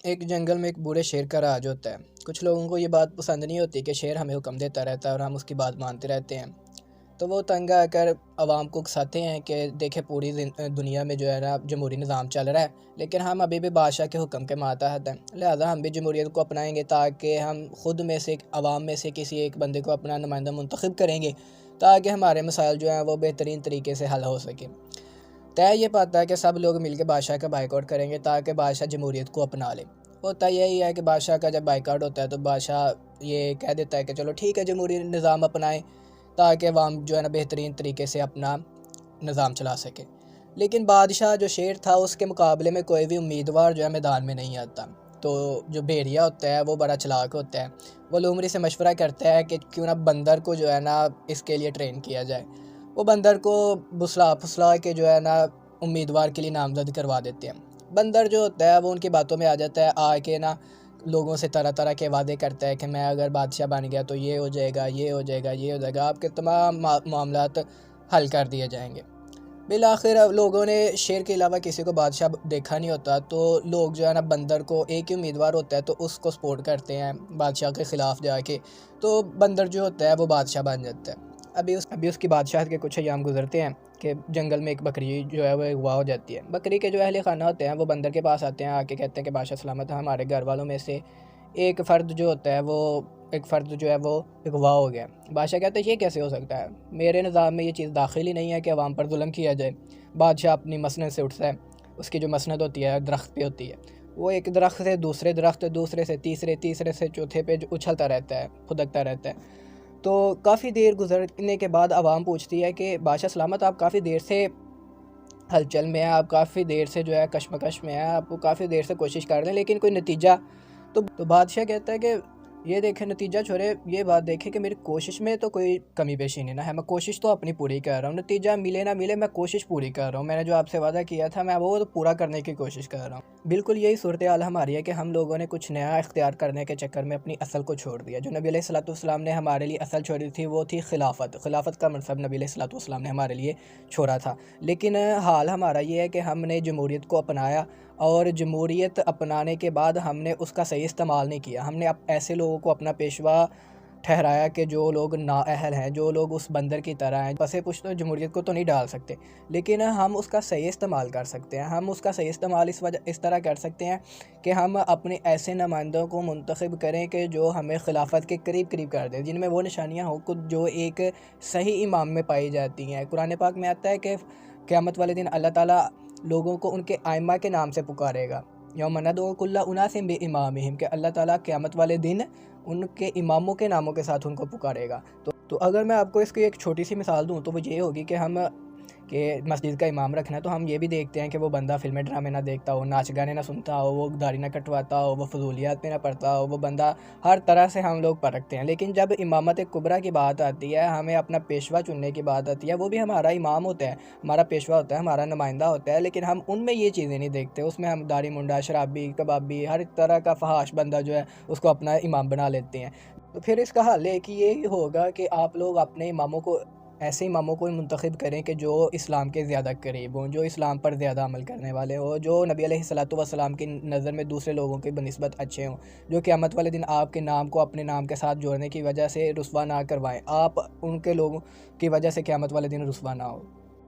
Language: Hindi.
एक जंगल में एक बूढ़े शेर का राज होता है। कुछ लोगों को ये बात पसंद नहीं होती कि शेर हमें हुक्म देता रहता है और हम उसकी बात मानते रहते हैं। तो वो तंग आकर आवाम को उकसाते हैं कि देखें पूरी दुनिया में जो है ना जमहूरी निज़ाम चल रहा है, लेकिन हम अभी भी बादशाह के हुक्म के मातहत हैं। लिहाजा हम भी जमहूरियत को अपनाएंगे ताकि हम खुद में से आवाम में से किसी एक बंदे को अपना नुमाइंदा मुंतखब करेंगे ताकि हमारे मसाइल जो हैं वो बेहतरीन तरीके से हल हो सके। तय ये पाता है कि सब लोग मिलकर बादशाह का बाइकआउट करेंगे ताकि बादशाह जमहूरियत को अपना ले। होता यही है कि बादशाह का जब बाइकआउट होता है तो बादशाह ये कह देता है कि चलो ठीक है जमहूरी निज़ाम अपनाएं ताकि अवाम जो है ना बेहतरीन तरीके से अपना निज़ाम चला सके। लेकिन बादशाह जो शेर था उसके मुकाबले में कोई भी उम्मीदवार जो है मैदान में नहीं आता। तो जो भेड़िया होता है वो बड़ा चालाक होता है। वो लोमड़ी से मशवरा करता है कि क्यों ना बंदर को जो है ना इसके लिए ट्रेन किया जाए। वो बंदर को फुसला फुसला के जो है ना उम्मीदवार के लिए नामजद करवा देते हैं। बंदर जो होता है वो उनकी बातों में आ जाता है, आके ना लोगों से तरह तरह के वादे करता है कि मैं अगर बादशाह बन गया तो ये हो जाएगा, ये हो जाएगा, ये हो जाएगा, आपके तमाम मामलात हल कर दिए जाएंगे। बिलाखिर लोगों ने शेर के अलावा किसी को बादशाह देखा नहीं होता, तो लोग जो है ना बंदर को, एक ही उम्मीदवार होता है तो उसको सपोर्ट करते हैं बादशाह के ख़िलाफ़ जाके। तो बंदर जो होता है वो बादशाह बन जाता है। अभी उसकी बादशाहत के कुछ अयाम गुजरते हैं कि जंगल में एक बकरी जो है वो अगवा हो जाती है। बकरी के जो अहले खाना होते हैं वो बंदर के पास आते हैं, आके कहते हैं कि बादशाह सलामत है, हमारे घर वालों में से एक फ़र्द जो होता है वो एक फ़र्द जो है वो अगवा हो गया। बादशाह कहते हैं ये कैसे हो सकता है, मेरे निज़ाम में ये चीज़ दाखिल ही नहीं है कि अवाम पर जुल्म किया जाए। बादशाह अपनी मसनद से उठता है। उसकी जो मसनद होती है दरख्त पे होती है। वो एक दरख्त से दूसरे दरख्त, दूसरे से तीसरे, तीसरे से चौथे पे उछलता रहता है, फुदकता रहता है। तो काफ़ी देर गुजरने के बाद आवाम पूछती है कि बादशाह सलामत, आप काफ़ी देर से हलचल में हैं, आप काफ़ी देर से जो है कशमकश में हैं, आपको काफ़ी देर से कोशिश कर रहे हैं लेकिन कोई नतीजा। तो बादशाह कहता है कि ये देखें नतीजा छोड़े, ये बात देखें कि मेरी कोशिश में तो कोई कमी पेशी नहीं ना है। मैं कोशिश तो अपनी पूरी कर रहा हूँ, नतीजा मिले ना मिले मैं कोशिश पूरी कर रहा हूँ। मैंने जो आपसे वादा किया था मैं वो तो पूरा करने की कोशिश कर रहा हूँ। बिल्कुल यही सूरत हाल हमारी है कि हम लोगों ने कुछ नया इख्तियार करने के चक्कर में अपनी असल को छोड़ दिया। जो नबी अलैहिस्सलाम ने हमारे लिए असल छोड़ी थी वो थी खिलाफत का मनसब नबी अलैहिस्सलाम ने हमारे लिए छोड़ा था। लेकिन हाल हमारा ये है कि हमने जमहूरियत को अपनाया और जमहूरियत अपनाने के बाद हमने उसका सही इस्तेमाल नहीं किया। हमने ऐसे लोगों को अपना पेशवा ठहराया कि जो लोग नाअहल हैं, जो लोग उस बंदर की तरह हैं। पसे पुश तो जमहूरियत को तो नहीं डाल सकते, लेकिन हम उसका सही इस्तेमाल कर सकते हैं। हम उसका सही इस्तेमाल इस तरह कर सकते हैं कि हम अपने ऐसे नुमाइंदों को मुंतखब करें कि जो हमें खिलाफत के करीब करीब कर दें, जिनमें वो निशानियाँ हो कुछ जो एक सही इमाम में पाई जाती हैं। कुरान पाक में आता है कि क़यामत वाले दिन अल्लाह ताला लोगों को उनके आइम्मा के नाम से पुकारेगा। यौम नदउ कुल्ला उनासिम बिइमामिहिम, कि अल्लाह ताला क़यामत वाले दिन उनके इमामों के नामों के साथ उनको पुकारेगा। तो अगर मैं आपको इसकी एक छोटी सी मिसाल दूँ तो वो ये होगी कि हम कि मस्जिद का इमाम रखना है तो हम ये भी देखते हैं कि वो बंदा फ़िल्में ड्रामे ना देखता हो, नाच गाने ना सुनता हो, वो दाढ़ी ना कटवाता हो, वो फजूलियात में ना पढ़ता हो। वो बंदा हर तरह से हम लोग परखते हैं। लेकिन जब इमामत कुबरा की बात आती है, हमें अपना पेशवा चुनने की बात आती है, वो भी हमारा इमाम होता है, हमारा पेशवा होता है, हमारा नुमाइंदा होता है, लेकिन हम उनमें ये चीज़ें नहीं देखते। उसमें हम दाढ़ी मुंडा, शराबी, कबाबी, हर तरह का फहाश बंदा जो है उसको अपना इमाम बना लेते हैं। तो फिर इसका हल है कि ये होगा कि आप लोग अपने इमामों को, ऐसे इमामों को मुंतखब करें कि जो इस्लाम के ज़्यादा करीब हों, जो इस्लाम पर ज़्यादा अमल करने वाले हों, जो नबी अलैहिस्सलातु वस्सलाम की नज़र में दूसरे लोगों की बनिस्बत अच्छे हों, जो क़यामत वाले दिन आपके नाम को अपने नाम के साथ जोड़ने की वजह से रुसवा ना करवाएं, आप उनके लोगों की वजह से क़यामत वाले दिन रुसवा ना हो।